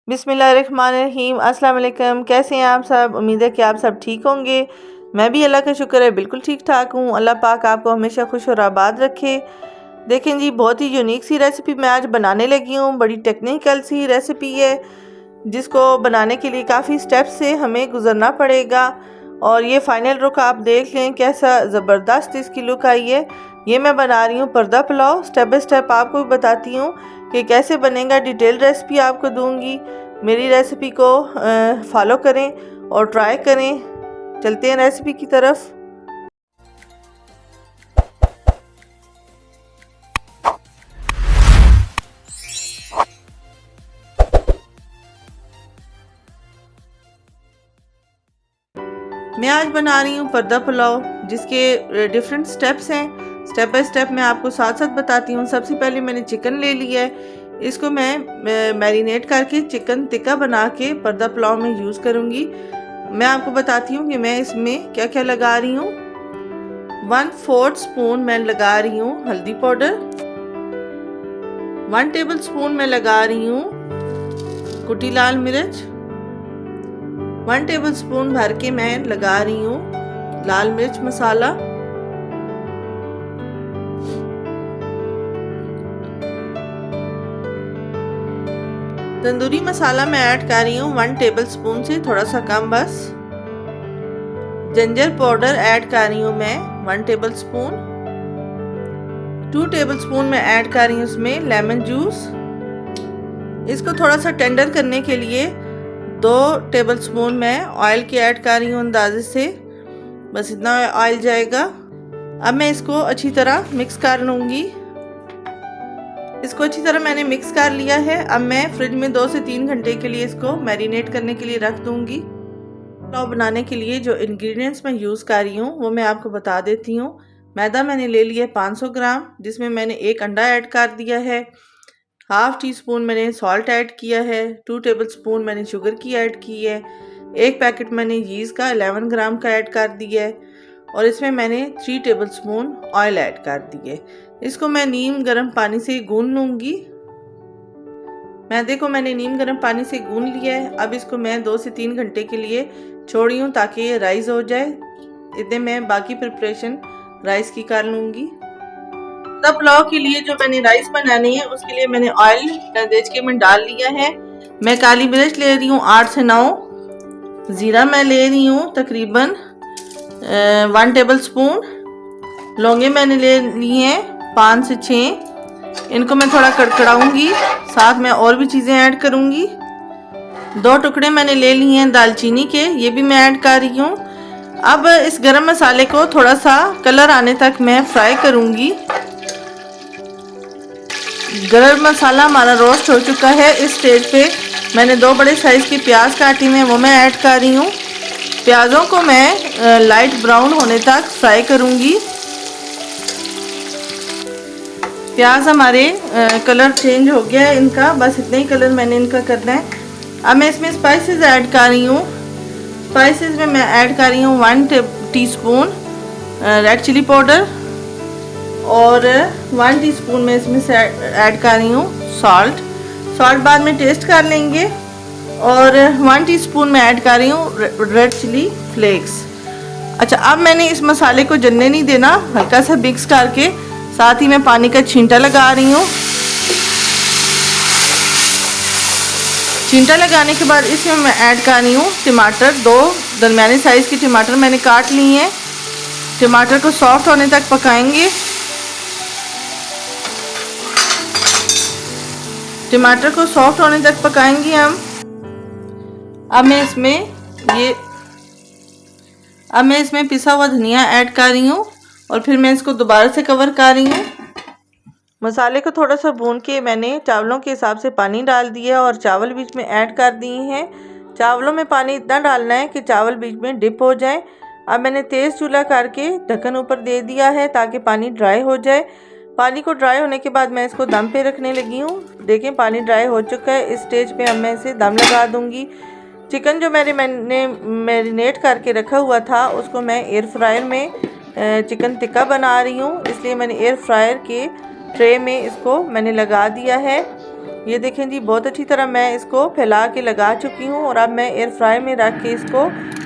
बिस्मिल्लाहिर्रहमानिर्रहीम। अस्सलाम वालेकुम। कैसे हैं आप सब? उम्मीद है कि आप सब ठीक होंगे। मैं भी अल्लाह का शुक्र है बिल्कुल ठीक ठाक हूँ। अल्लाह पाक आपको हमेशा खुश और आबाद रखे। देखें जी, बहुत ही यूनिक सी रेसिपी मैं आज बनाने लगी हूँ। बड़ी टेक्निकल सी रेसिपी है जिसको बनाने के लिए काफ़ी स्टेप्स से हमें गुजरना पड़ेगा। और ये फाइनल लुक आप देख लें, कैसा ज़बरदस्त इसकी लुक आई है। ये मैं बना रही हूँ पर्दा पुलाव। स्टेप बाय स्टेप आपको बताती हूँ कि कैसे बनेगा। डिटेल रेसिपी आपको दूंगी। मेरी रेसिपी को फॉलो करें और ट्राई करें। चलते हैं रेसिपी की तरफ। मैं आज बना रही हूँ पर्दा पुलाव, जिसके डिफरेंट स्टेप्स हैं। स्टेप बाय स्टेप मैं आपको साथ साथ बताती हूँ। सबसे पहले मैंने चिकन ले लिया है। इसको मैं मैरिनेट करके चिकन टिक्का बना के पर्दा पुलाव में यूज़ करूँगी। मैं आपको बताती हूँ कि मैं इसमें क्या क्या लगा रही हूँ। 1/4 स्पून मैं लगा रही हूँ हल्दी पाउडर। 1 टेबल स्पून मैं लगा रही हूँ कुटी लाल मिर्च। 1 टेबल स्पून भर के मैं लगा रही हूँ लाल मिर्च मसाला। तंदूरी मसाला मैं ऐड कर रही हूँ 1 टेबल स्पून से थोड़ा सा कम बस। जिंजर पाउडर ऐड कर रही हूँ मैं 1 टेबल स्पून। 2 टेबल स्पून मैं ऐड कर रही हूँ उसमें लेमन जूस। इसको थोड़ा सा टेंडर करने के लिए 2 टेबल स्पून मैं ऑयल की ऐड कर रही हूँ अंदाजे से। बस इतना ऑयल जाएगा। अब मैं इसको अच्छी तरह मिक्स कर लूँगी। इसको अच्छी तरह मैंने मिक्स कर लिया है। अब मैं फ्रिज में 2 से 3 घंटे के लिए इसको मैरिनेट करने के लिए रख दूँगी। पुलाव बनाने के लिए जो इंग्रेडिएंट्स मैं यूज़ कर रही हूँ वो मैं आपको बता देती हूँ। मैदा मैंने ले लिया 500 ग्राम, जिसमें मैंने 1 अंडा ऐड कर दिया है। हाफ टी स्पून मैंने सॉल्ट ऐड किया है। 2 टेबल स्पून मैंने शुगर की ऐड की है। 1 पैकेट मैंने यीस्ट का 11 ग्राम का ऐड कर दिया है। और इसमें मैंने 3 टेबल स्पून ऑयल ऐड कर दिए। इसको मैं नीम गर्म पानी से गूंद लूँगी। मैदे को मैंने नीम गर्म पानी से गूंद लिया है। अब इसको मैं 2 से 3 घंटे के लिए छोड़ी हूँ ताकि ये राइस हो जाए। इतने मैं बाकी प्रिपरेशन राइस की कर लूँगी। तब पुलाव के लिए जो मैंने राइस बनानी है उसके लिए मैंने ऑयल देख के मैं डाल लिया है। मैं काली मिर्च ले रही हूँ 8 से 9। ज़ीरा मैं ले रही हूँ तकरीबन 1 टेबल स्पून। लौंगे मैंने ले ली हैं 5 से 6। इनको मैं थोड़ा कड़कड़ाऊंगी, साथ में और भी चीज़ें ऐड करूंगी। 2 टुकड़े मैंने ले लिए हैं दालचीनी के, ये भी मैं ऐड कर रही हूँ। अब इस गरम मसाले को थोड़ा सा कलर आने तक मैं फ्राई करूंगी। गरम मसाला हमारा रोस्ट हो चुका है। इस स्टेज पे मैंने 2 बड़े साइज़ की प्याज काटी हैं, वो मैं ऐड कर रही हूँ। प्याज़ों को मैं लाइट ब्राउन होने तक फ्राई करूँगी। प्याज हमारे कलर चेंज हो गया है इनका, बस इतना ही कलर मैंने इनका करना है। अब मैं इसमें स्पाइसेस ऐड कर रही हूँ। स्पाइसेस में मैं ऐड कर रही हूँ 1 टीस्पून रेड चिली पाउडर और 1 टीस्पून मैं इसमें से ऐड कर रही हूँ सॉल्ट बाद में टेस्ट कर लेंगे। और 1 टीस्पून मैं ऐड कर रही हूँ रेड चिली फ्लेक्स। अच्छा, अब मैंने इस मसाले को जलने नहीं देना, हल्का सा मिक्स करके साथ ही मैं पानी का छींटा लगा रही हूँ। छींटा लगाने के बाद इसमें मैं ऐड कर रही हूँ टमाटर। 2 दरमियाने साइज़ के टमाटर मैंने काट लिए हैं। टमाटर को सॉफ्ट होने तक पकाएंगे। टमाटर को सॉफ्ट होने तक पकाएंगे हम। अब मैं इसमें पिसा हुआ धनिया ऐड कर रही हूँ और फिर मैं इसको दोबारा से कवर कर रही हूँ। मसाले को थोड़ा सा भून के मैंने चावलों के हिसाब से पानी डाल दिया और चावल बीच में ऐड कर दिए हैं। चावलों में पानी इतना डालना है कि चावल बीच में डिप हो जाए। अब मैंने तेज़ चूल्हा करके ढक्कन ऊपर दे दिया है ताकि पानी ड्राई हो जाए। पानी को ड्राई होने के बाद मैं इसको दम पे रखने लगी हूँ। देखें, पानी ड्राई हो चुका है। इस स्टेज पे अब मैं इसे दम लगा दूँगी। चिकन जो मैंने मैरिनेट करके रखा हुआ था उसको मैं एयर फ्रायर में चिकन टिक्का बना रही हूँ, इसलिए मैंने एयर फ्रायर के ट्रे में इसको मैंने लगा दिया है। ये देखें जी, बहुत अच्छी तरह मैं इसको फैला के लगा चुकी हूँ और अब मैं एयर फ्राई में रख के इसको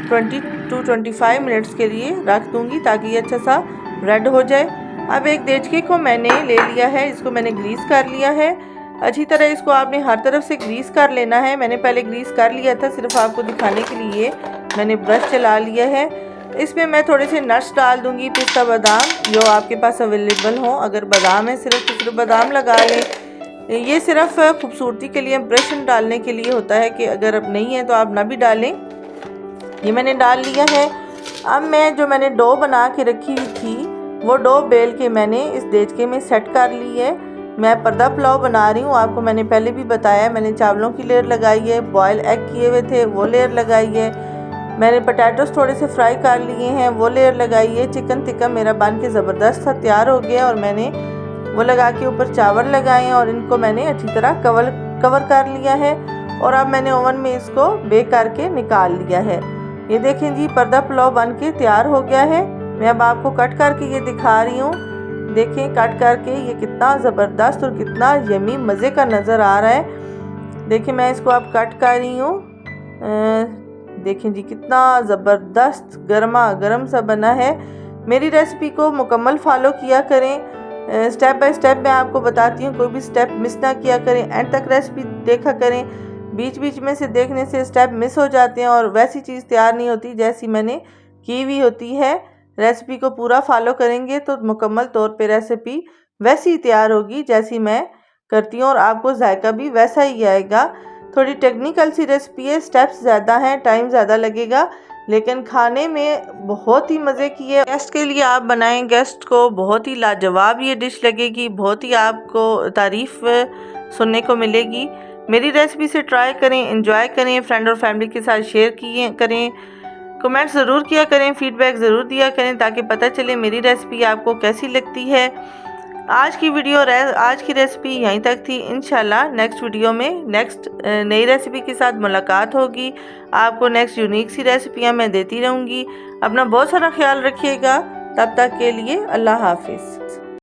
20 to 25 मिनट्स के लिए रख दूँगी ताकि ये अच्छा सा रेड हो जाए। अब एक देचके को मैंने ले लिया है, इसको मैंने ग्रीस कर लिया है अच्छी तरह। इसको आपने हर तरफ से ग्रीस कर लेना है। मैंने पहले ग्रीस कर लिया था, सिर्फ आपको दिखाने के लिए मैंने ब्रश चला लिया है। इसमें मैं थोड़े से नट्स डाल दूँगी, पिस्ता बादाम जो आपके पास अवेलेबल हो। अगर बादाम है सिर्फ बादाम लगा लें। ये सिर्फ खूबसूरती के लिए, इम्प्रेशन डालने के लिए होता है कि अगर अब नहीं है तो आप ना भी डालें। ये मैंने डाल लिया है। अब मैंने डो बना के रखी हुई थी वो डो बेल के मैंने इस देचके में सेट कर ली है। मैं पर्दा पुलाव बना रही हूँ, आपको मैंने पहले भी बताया। मैंने चावलों की लेयर लगाई है, बॉयल एग किए हुए थे वो लेयर लगाई है, मैंने पोटैटोस थोड़े से फ्राई कर लिए हैं वो लेयर लगाई है। चिकन टिक्का मेरा बन के ज़बरदस्त सा तैयार हो गया और मैंने वो लगा के ऊपर चावल लगाए हैं और इनको मैंने अच्छी तरह कवर कर लिया है। और अब मैंने ओवन में इसको बेक करके निकाल लिया है। ये देखें जी, पर्दा पुलाव बन के तैयार हो गया है। मैं अब आपको कट करके ये दिखा रही हूँ। देखें कट करके ये कितना ज़बरदस्त और कितना यमी मज़े का नज़र आ रहा है। देखें मैं इसको अब कट कर रही हूँ। देखें जी, कितना ज़बरदस्त गर्मा गर्म सा बना है। मेरी रेसिपी को मुकम्मल फॉलो किया करें, स्टेप बाय स्टेप मैं आपको बताती हूँ, कोई भी स्टेप मिस ना किया करें। एंड तक रेसिपी देखा करें, बीच बीच में से देखने से स्टेप मिस हो जाते हैं और वैसी चीज़ तैयार नहीं होती जैसी मैंने की हुई होती है। रेसिपी को पूरा फॉलो करेंगे तो मुकम्मल तौर पे रेसिपी वैसी ही तैयार होगी जैसी मैं करती हूँ और आपको जायका भी वैसा ही आएगा। थोड़ी टेक्निकल सी रेसिपी है, स्टेप्स ज़्यादा हैं, टाइम ज़्यादा लगेगा, लेकिन खाने में बहुत ही मज़े की है। गेस्ट के लिए आप बनाएं, गेस्ट को बहुत ही लाजवाब ये डिश लगेगी, बहुत ही आपको तारीफ़ सुनने को मिलेगी। मेरी रेसिपी से ट्राई करें, एंजॉय करें, फ्रेंड और फैमिली के साथ शेयर करें, कमेंट ज़रूर किया करें, फीडबैक ज़रूर दिया करें ताकि पता चले मेरी रेसिपी आपको कैसी लगती है। आज की रेसिपी यहीं तक थी। इंशाल्लाह नेक्स्ट वीडियो में नेक्स्ट नई रेसिपी के साथ मुलाकात होगी। आपको नेक्स्ट यूनिक सी रेसिपियाँ मैं देती रहूँगी। अपना बहुत सारा ख्याल रखिएगा। तब तक के लिए अल्लाह हाफिज़।